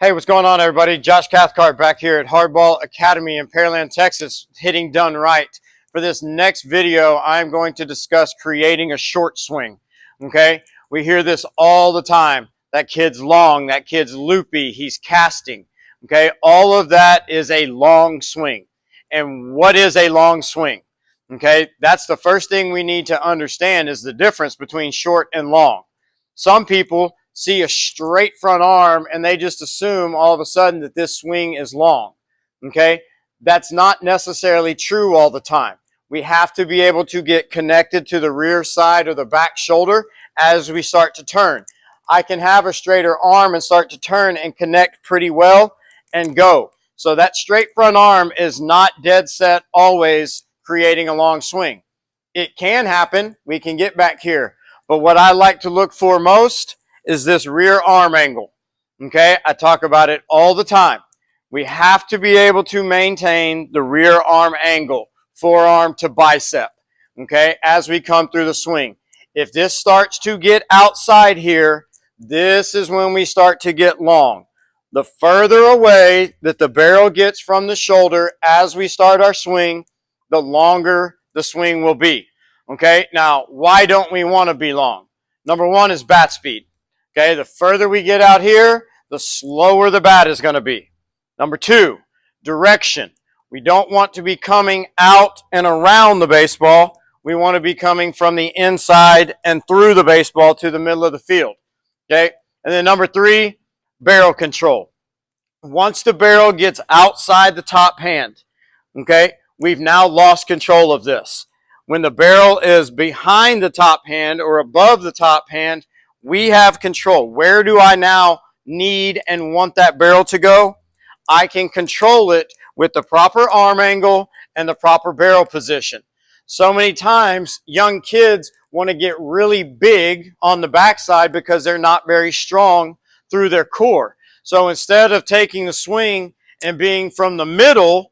Hey, what's going on, everybody? Josh Cathcart back here at Hardball Academy in Pearland, Texas, hitting done right. For this next video, I'm going to discuss creating a short swing. Okay, we hear this all the time. That kid's long, that kid's loopy, he's casting. Okay, all of that is a long swing. And what is a long swing? Okay, that's the first thing we need to understand is the difference between short and long. Some people see a straight front arm and they just assume all of a sudden that this swing is long. Okay, that's not necessarily true all the time. We have to be able to get connected to the rear side or the back shoulder as we start to turn. I can have a straighter arm and start to turn and connect pretty well and go. So that straight front arm is not dead set always creating a long swing. It can happen. We can get back here. But what I like to look for most is this rear arm angle. Okay, I talk about it all the time. We have to be able to maintain the rear arm angle, forearm to bicep, okay, as we come through the swing. If this starts to get outside here, this is when we start to get long. The further away that the barrel gets from the shoulder as we start our swing, the longer the swing will be. Okay, now why don't we want to be long? Number one is bat speed. Okay, the further we get out here, the slower the bat is going to be. Number two, direction. We don't want to be coming out and around the baseball. We want to be coming from the inside and through the baseball to the middle of the field. Okay, and then number three, barrel control. Once the barrel gets outside the top hand, okay, we've now lost control of this. When the barrel is behind the top hand or above the top hand, we have control. Where do I now need and want that barrel to go? I can control it with the proper arm angle and the proper barrel position. So many times, young kids want to get really big on the backside because they're not very strong through their core. So instead of taking the swing and being from the middle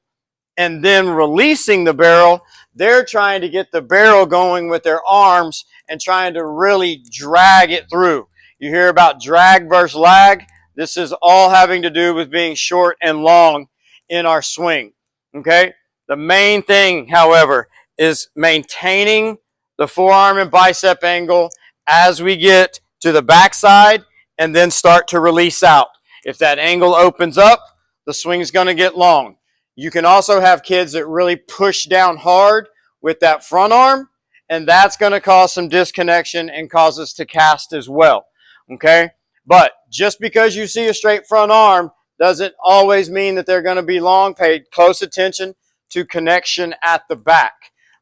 and then releasing the barrel, they're trying to get the barrel going with their arms and trying to really drag it through. You hear about drag versus lag. This is all having to do with being short and long in our swing. Okay? The main thing, however, is maintaining the forearm and bicep angle as we get to the backside and then start to release out. If that angle opens up, the swing is going to get long. You can also have kids that really push down hard with that front arm, and that's going to cause some disconnection and cause us to cast as well. Okay? But just because you see a straight front arm doesn't always mean that they're going to be long. Pay close attention to connection at the back.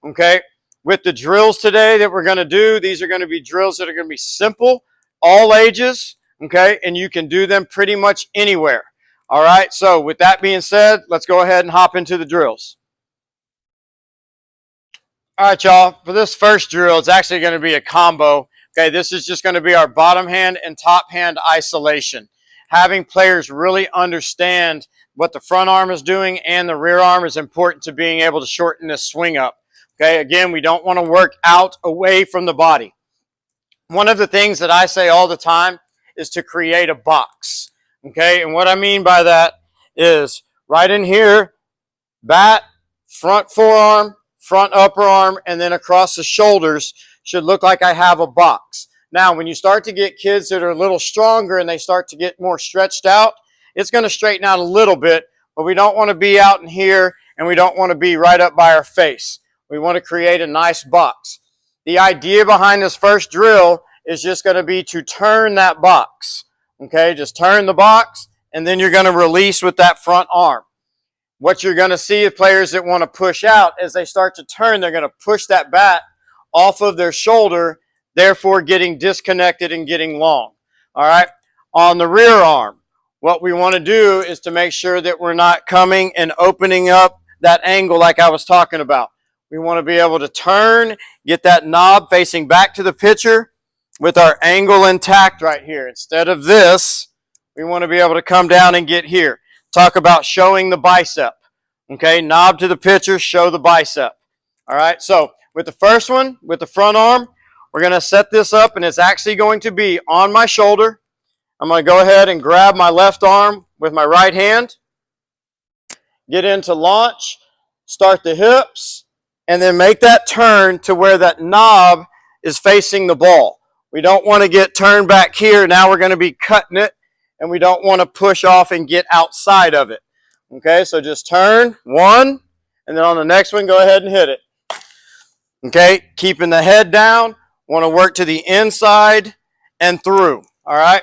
Okay? With the drills today that we're going to do, these are going to be drills that are going to be simple, all ages, okay? And you can do them pretty much anywhere. All right, so with that being said, let's go ahead and hop into the drills. All right, y'all, for this first drill, it's actually going to be a combo. Okay, this is just going to be our bottom hand and top hand isolation. Having players really understand what the front arm is doing and the rear arm is important to being able to shorten this swing up. Okay, again, we don't want to work out away from the body. One of the things that I say all the time is to create a box. Okay, and what I mean by that is right in here, bat, front forearm, front upper arm, and then across the shoulders should look like I have a box. Now, when you start to get kids that are a little stronger and they start to get more stretched out, it's going to straighten out a little bit, but we don't want to be out in here and we don't want to be right up by our face. We want to create a nice box. The idea behind this first drill is just going to be to turn that box. Okay, just turn the box, and then you're going to release with that front arm. What you're going to see is players that want to push out, as they start to turn, they're going to push that bat off of their shoulder, therefore getting disconnected and getting long. All right, on the rear arm, what we want to do is to make sure that we're not coming and opening up that angle like I was talking about. We want to be able to turn, get that knob facing back to the pitcher with our angle intact right here. Instead of this, we want to be able to come down and get here. Talk about showing the bicep. Okay, knob to the pitcher, show the bicep. All right, so with the first one, with the front arm, we're going to set this up, and it's actually going to be on my shoulder. I'm going to go ahead and grab my left arm with my right hand, get into launch, start the hips, and then make that turn to where that knob is facing the ball. We don't want to get turned back here. Now we're going to be cutting it, and we don't want to push off and get outside of it. Okay, so just turn, one, and then on the next one, go ahead and hit it. Okay, keeping the head down, want to work to the inside and through, all right?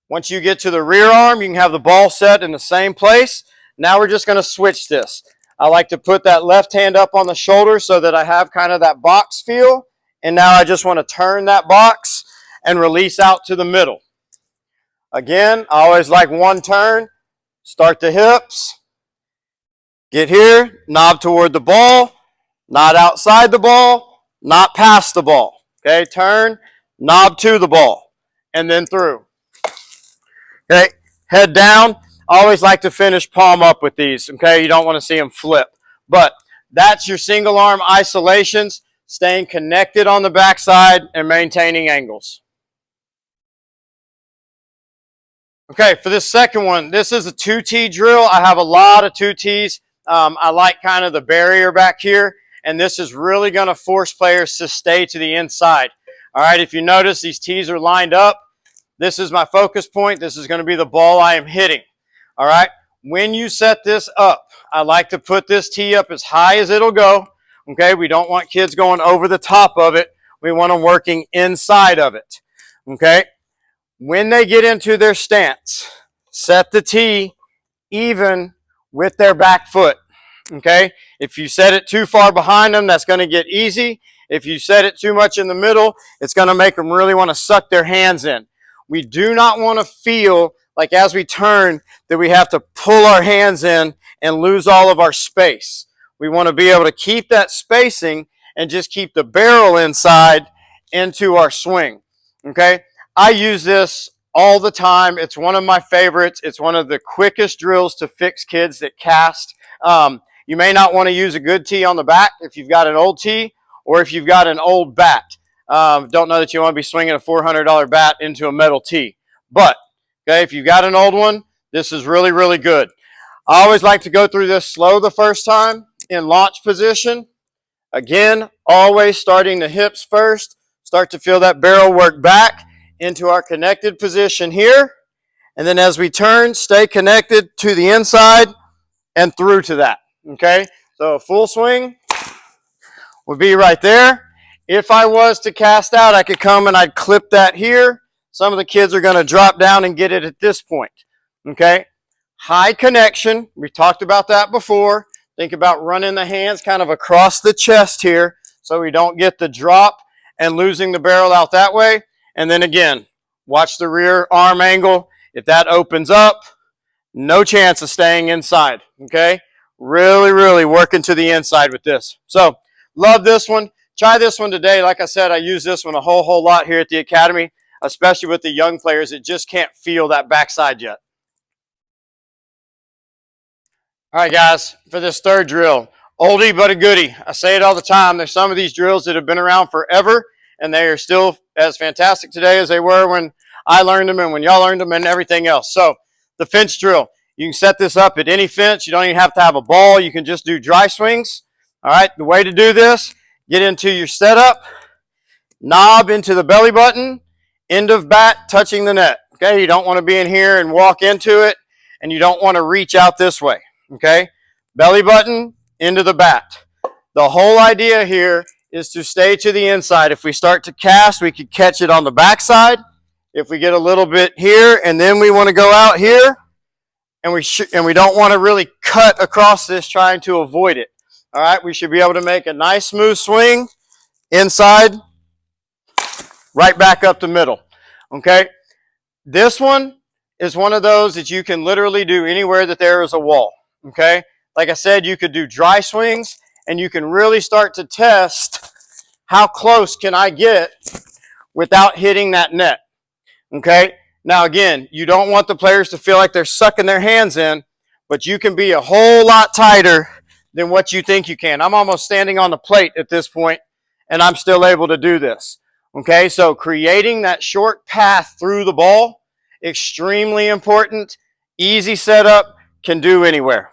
Once you get to the rear arm, you can have the ball set in the same place. Now we're just going to switch this. I like to put that left hand up on the shoulder so that I have kind of that box feel. And now I just want to turn that box and release out to the middle. Again, I always like one turn. Start the hips. Get here, knob toward the ball, not outside the ball, not past the ball. Okay, turn, knob to the ball, and then through. Okay, head down. I always like to finish palm up with these. Okay, you don't want to see them flip. But that's your single arm isolations, staying connected on the backside and maintaining angles. Okay, for this second one, this is a 2T drill. I have a lot of 2Ts. I like kind of the barrier back here, and this is really going to force players to stay to the inside. All right, if you notice, these T's are lined up. This is my focus point. This is going to be the ball I am hitting. All right, when you set this up, I like to put this T up as high as it'll go. Okay, we don't want kids going over the top of it. We want them working inside of it. Okay, when they get into their stance, set the T even with their back foot. Okay, if you set it too far behind them, that's going to get easy. If you set it too much in the middle, it's going to make them really want to suck their hands in. We do not want to feel like as we turn that we have to pull our hands in and lose all of our space. We want to be able to keep that spacing and just keep the barrel inside into our swing. Okay, I use this all the time. It's one of my favorites. It's one of the quickest drills to fix kids that cast. You may not want to use a good tee on the back if you've got an old tee or if you've got an old bat. Don't know that you want to be swinging a $400 bat into a metal tee. But, okay, if you've got an old one, this is really, really good. I always like to go through this slow the first time in launch position. Again, always starting the hips first. Start to feel that barrel work back into our connected position here. And then as we turn, stay connected to the inside and through to that. Okay, so a full swing would be right there. If I was to cast out, I could come and I'd clip that here. Some of the kids are going to drop down and get it at this point. Okay, high connection. We talked about that before. Think about running the hands kind of across the chest here so we don't get the drop and losing the barrel out that way. And then again, watch the rear arm angle. If that opens up, no chance of staying inside. Okay, really, really working to the inside with this. So, love this one. Try this one today. Like I said, I use this one a whole lot here at the Academy, especially with the young players that just can't feel that backside yet. All right, guys, for this third drill, oldie but a goodie. I say it all the time. There's some of these drills that have been around forever, and they are still as fantastic today as they were when I learned them and when y'all learned them and everything else. So, the fence drill. You can set this up at any fence. You don't even have to have a ball. You can just do dry swings. All right, the way to do this, get into your setup, knob into the belly button, end of bat touching the net. Okay, you don't want to be in here and walk into it, and you don't want to reach out this way. Okay, belly button into the bat. The whole idea here is to stay to the inside. If we start to cast, we could catch it on the backside. If we get a little bit here, and then we want to go out here, and we don't want to really cut across this trying to avoid it. All right, we should be able to make a nice smooth swing inside, right back up the middle. Okay, this one is one of those that you can literally do anywhere that there is a wall. Okay, like I said, you could do dry swings, and you can really start to test how close can I get without hitting that net. Okay, now again, you don't want the players to feel like they're sucking their hands in, but you can be a whole lot tighter than what you think you can. I'm almost standing on the plate at this point, and I'm still able to do this. Okay, so creating that short path through the ball Extremely important, easy setup, can do anywhere.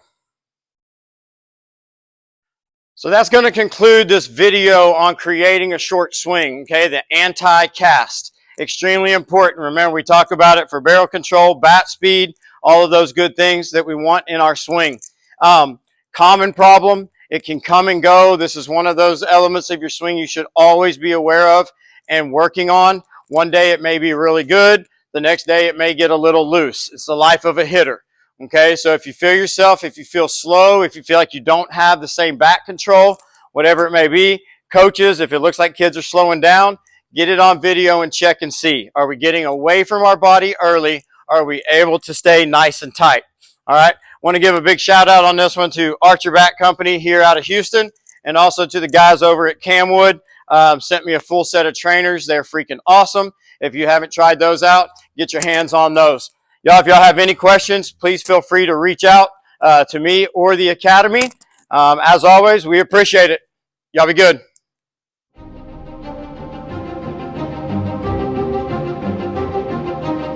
So that's going to conclude this video on creating a short swing, okay? The anti-cast. Extremely important. Remember, we talk about it for barrel control, bat speed, all of those good things that we want in our swing. Common problem, it can come and go. This is one of those elements of your swing you should always be aware of and working on. One day it may be really good. The next day it may get a little loose. It's the life of a hitter. Okay, so if you feel yourself, if you feel slow, if you feel like you don't have the same bat control, whatever it may be, coaches, if it looks like kids are slowing down, get it on video and check and see. Are we getting away from our body early? Are we able to stay nice and tight? All right, want to give a big shout out on this one to Archer Bat Company here out of Houston, and also to the guys over at Camwood. Sent me a full set of trainers. They're freaking awesome. If you haven't tried those out, get your hands on those. Y'all, if y'all have any questions, please feel free to reach out to me or the Academy. As always, we appreciate it. Y'all be good.